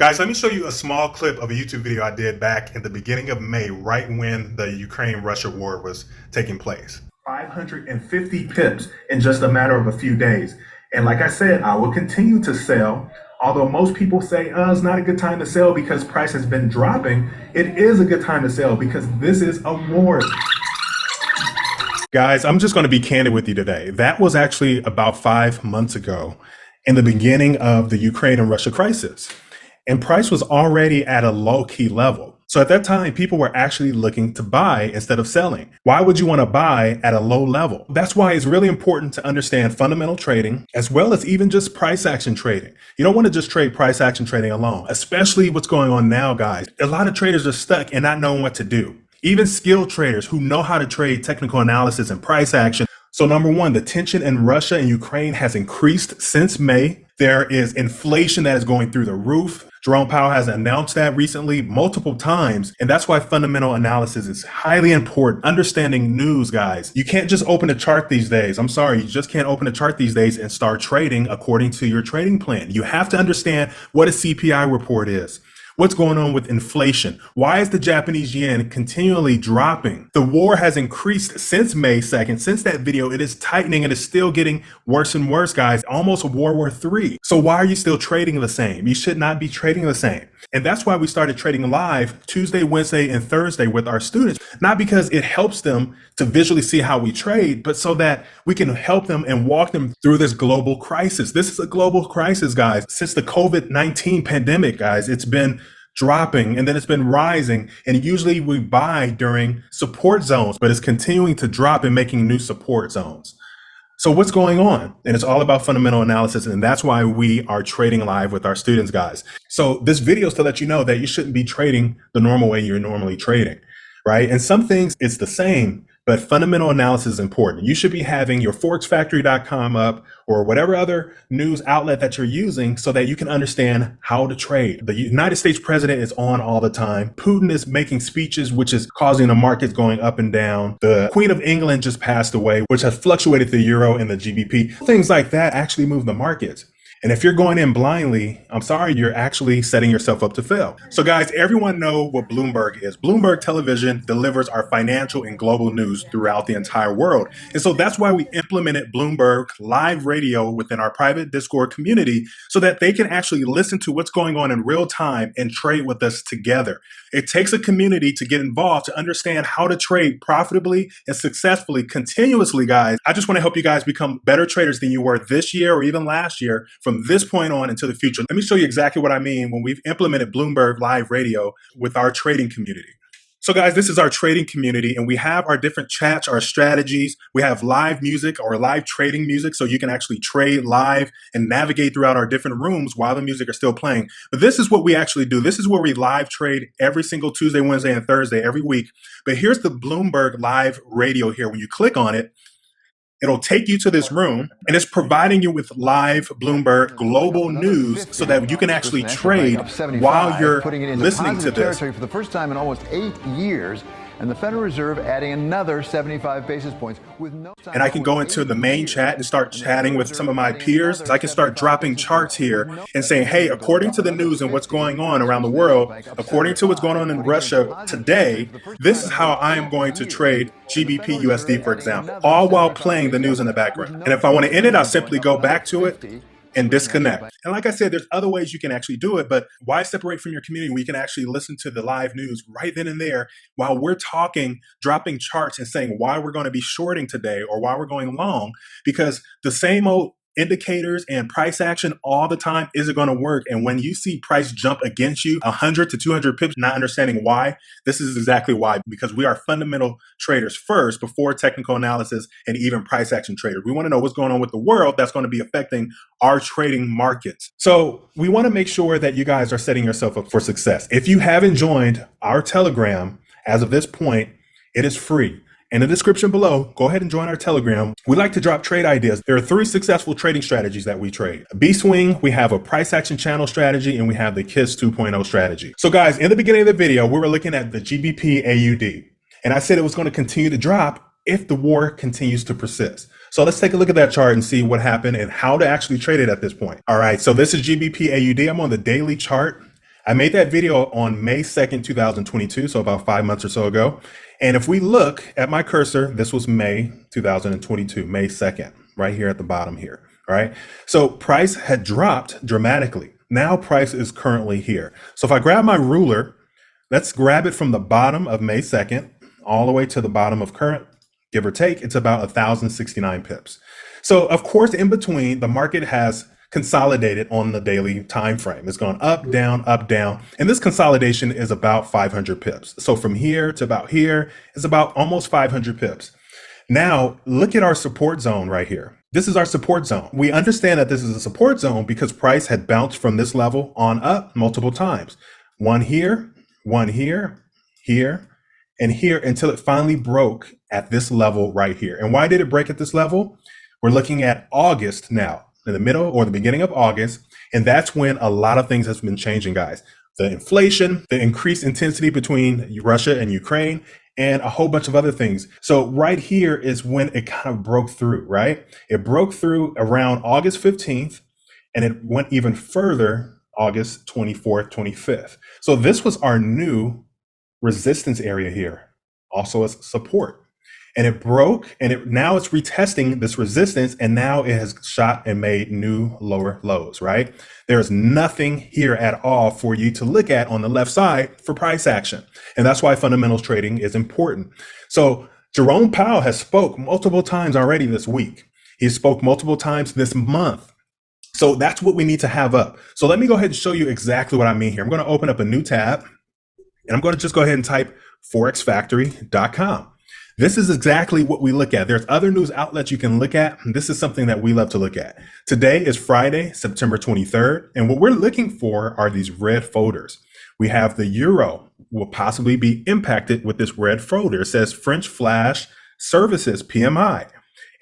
Guys, let me show you a small clip of a YouTube video I did back in the beginning of May, right when the Ukraine-Russia war was taking place. 550 pips in just a matter of a few days. And like I said, I will continue to sell. Although most people say, it's not a good time to sell because price has been dropping, it is a good time to sell because this is a war. Guys, I'm just going to be candid with you today. That was actually about 5 months ago in the beginning of the Ukraine and Russia crisis. And price was already at a low key level. So at that time, people were actually looking to buy instead of selling. Why would you want to buy at a low level? That's why it's really important to understand fundamental trading as well as even just price action trading. You don't want to just trade price action trading alone, especially what's going on now, guys. A lot of traders are stuck and not knowing what to do. Even skilled traders who know how to trade technical analysis and price action. So number one, the tension in Russia and Ukraine has increased since May. There is inflation that is going through the roof. Jerome Powell has announced that recently multiple times, and that's why fundamental analysis is highly important. Understanding news, guys. You can't just open a chart these days. I'm sorry, you just can't open a chart these days and start trading according to your trading plan. You have to understand what a CPI report is. What's going on with inflation? Why is the Japanese yen continually dropping? The war has increased since May 2nd. Since that video, it is tightening and it's still getting worse and worse, guys. Almost World War III. So why are you still trading the same? You should not be trading the same. And that's why we started trading live Tuesday, Wednesday, and Thursday with our students. Not because it helps them to visually see how we trade, but so that we can help them and walk them through this global crisis. This is a global crisis, guys. Since the COVID-19 pandemic, guys, it's been dropping and then it's been rising, and usually we buy during support zones, but it's continuing to drop and making new support zones. So what's going on? And it's all about fundamental analysis, and that's why we are trading live with our students, guys. So this video is to let you know that you shouldn't be trading the normal way you're normally trading, right? And some things it's the same, but fundamental analysis is important. You should be having your forexfactory.com up or whatever other news outlet that you're using so that you can understand how to trade. The United States president is on all the time. Putin is making speeches, which is causing the markets going up and down. The Queen of England just passed away, which has fluctuated the euro and the GBP. Things like that actually move the markets. And if you're going in blindly, I'm sorry, you're actually setting yourself up to fail. So guys, everyone know what Bloomberg is. Bloomberg Television delivers our financial and global news throughout the entire world. And so that's why we implemented Bloomberg Live Radio within our private Discord community so that they can actually listen to what's going on in real time and trade with us together. It takes a community to get involved to understand how to trade profitably and successfully continuously, guys. I just want to help you guys become better traders than you were this year or even last year from this point on into the future. Let me show you exactly what I mean when we've implemented Bloomberg Live Radio with our trading community. So guys, this is our trading community, and we have our different chats, our strategies. We have live music or live trading music, so you can actually trade live and navigate throughout our different rooms while the music are still playing. But this is what we actually do. This is where we live trade every single Tuesday, Wednesday, and Thursday every week. But here's the Bloomberg Live Radio here. When you click on it, it'll take you to this room, and it's providing you with live Bloomberg global news so that you can actually trade while you're listening to this. For the first time in almost 8 years, and the Federal Reserve adding another 75 basis points with no time. And I can go into the main chat and start chatting with some of my peers. I can start dropping charts here and saying, hey, according to the news and what's going on around the world, according to what's going on in Russia today, this is how I am going to trade GBP USD, for example, all while playing the news in the background. And if I want to end it, I'll simply go back to it and disconnect. And like I said, there's other ways you can actually do it, but why separate from your community where you can actually listen to the live news right then and there while we're talking, dropping charts and saying why we're going to be shorting today or why we're going long, because the same old indicators and price action all the time isn't going to work. And when you see price jump against you 100 to 200 pips, not understanding why, this is exactly why, because we are fundamental traders first before technical analysis and even price action traders. We want to know what's going on with the world that's going to be affecting our trading markets. So we want to make sure that you guys are setting yourself up for success. If you haven't joined our Telegram as of this point, it is free. In the description below, go ahead and join our Telegram. We like to drop trade ideas. There are 3 successful trading strategies that we trade. B-Swing, we have a price action channel strategy, and we have the KISS 2.0 strategy. So guys, in the beginning of the video, we were looking at the GBP AUD, and I said it was going to continue to drop if the war continues to persist. So let's take a look at that chart and see what happened and how to actually trade it at this point. All right, so this is GBP AUD. I'm on the daily chart. I made that video on May 2nd, 2022, so about 5 months or so ago. And if we look at my cursor, this was May 2022, May 2nd, right here at the bottom here. All right. So price had dropped dramatically. Now price is currently here. So if I grab my ruler, let's grab it from the bottom of May 2nd all the way to the bottom of current, give or take, it's about 1,069 pips. So of course, in between, the market has consolidated on the daily time frame. It's gone up, down, and this consolidation is about 500 pips. So from here to about here is about almost 500 pips. Now look at our support zone right here. This is our support zone. We understand that this is a support zone because price had bounced from this level on up multiple times. One here, here, and here until it finally broke at this level right here. And why did it break at this level? We're looking at August now, in the middle or the beginning of August. And that's when a lot of things has been changing, guys. The inflation, the increased intensity between Russia and Ukraine, and a whole bunch of other things. So right here is when it kind of broke through, right? It broke through around August 15th, and it went even further August 24th, 25th. So this was our new resistance area here, also as support. And it broke, and now it's retesting this resistance, and now it has shot and made new lower lows, right? There's nothing here at all for you to look at on the left side for price action. And that's why fundamentals trading is important. So Jerome Powell has spoke multiple times already this week. He spoke multiple times this month. So that's what we need to have up. So let me go ahead and show you exactly what I mean here. I'm going to open up a new tab, and I'm going to just go ahead and type forexfactory.com. This is exactly what we look at. There's other news outlets you can look at. This is something that we love to look at. Today is Friday, September 23rd. And what we're looking for are these red folders. We have the euro will possibly be impacted with this red folder. It says French Flash Services PMI.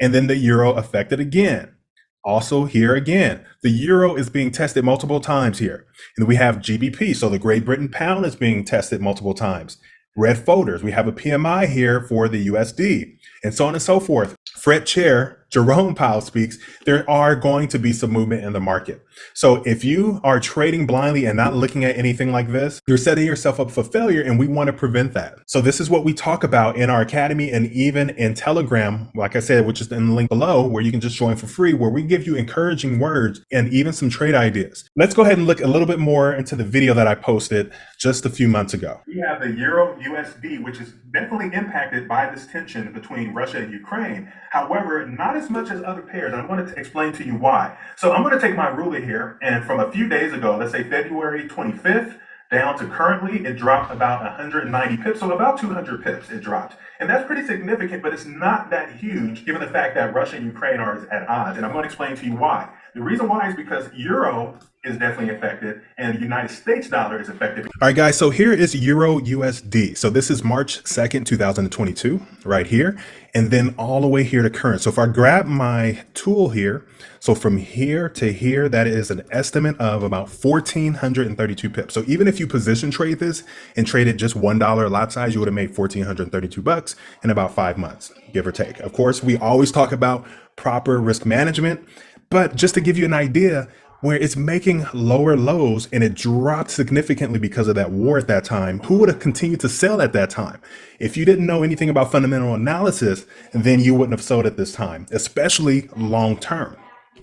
And then the euro affected again. Also here again, the euro is being tested multiple times here. And we have GBP. So the Great Britain pound is being tested multiple times. Red folders. We have a PMI here for the USD and so on and so forth. Fed Chair Jerome Powell speaks. There are going to be some movement in the market. So if you are trading blindly and not looking at anything like this, you're setting yourself up for failure, and we want to prevent that. So this is what we talk about in our academy and even in Telegram, like I said, which is in the link below, where you can just join for free, where we give you encouraging words and even some trade ideas. Let's go ahead and look a little bit more into the video that I posted just a few months ago. We have the Euro USD, which is definitely impacted by this tension between Russia and Ukraine. However, not as much as other pairs. I wanted to explain to you why. So I'm going to take my ruler here, and from a few days ago, let's say February 25th, down to currently, it dropped about 190 pips, so about 200 pips it dropped. And that's pretty significant, but it's not that huge given the fact that Russia and Ukraine are at odds. And I'm going to explain to you why. The reason why is because euro is definitely affected and the United States dollar is affected. All right, guys, so here is Euro USD. So this is March 2nd, 2022, right here. And then all the way here to current. So if I grab my tool here, so from here to here, that is an estimate of about 1,432 pips. So even if you position trade this and traded just $1 lot size, you would have made 1,432 bucks in about 5 months, give or take. Of course, we always talk about proper risk management, but just to give you an idea, where it's making lower lows and it dropped significantly because of that war at that time, who would have continued to sell at that time? If you didn't know anything about fundamental analysis, then you wouldn't have sold at this time, especially long term.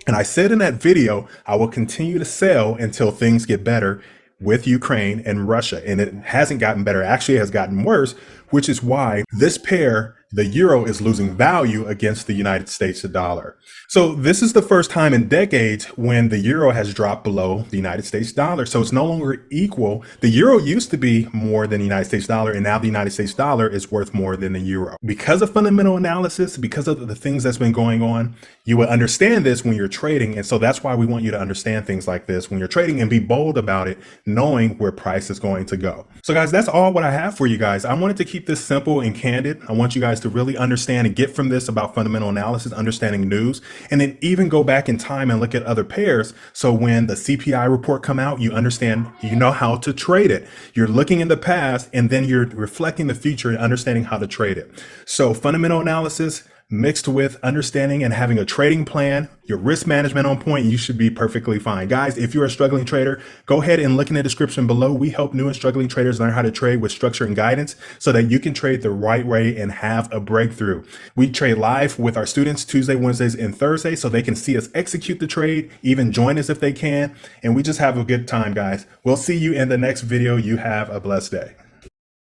And I said in that video, I will continue to sell until things get better with Ukraine and Russia. And it hasn't gotten better. Actually, it has gotten worse, which is why this pair, the euro, is losing value against the United States dollar. So this is the first time in decades when the euro has dropped below the United States dollar. So it's no longer equal. The euro used to be more than the United States dollar, and now the United States dollar is worth more than the euro. Because of fundamental analysis, because of the things that's been going on, you will understand this when you're trading. And so that's why we want you to understand things like this when you're trading and be bold about it, knowing where price is going to go. So guys, that's all what I have for you guys. I wanted to keep this simple and candid. I want you guys to really understand and get from this about fundamental analysis, understanding news, and then even go back in time and look at other pairs. So when the CPI report come out, you understand, you know how to trade it. You're looking in the past and then you're reflecting the future and understanding how to trade it. So fundamental analysis, mixed with understanding and having a trading plan, your risk management on point, you should be perfectly fine. Guys, if you're a struggling trader, go ahead and look in the description below. We help new and struggling traders learn how to trade with structure and guidance so that you can trade the right way and have a breakthrough. We trade live with our students Tuesday, Wednesdays, and Thursdays so they can see us execute the trade, even join us if they can. And we just have a good time, guys. We'll see you in the next video. You have a blessed day.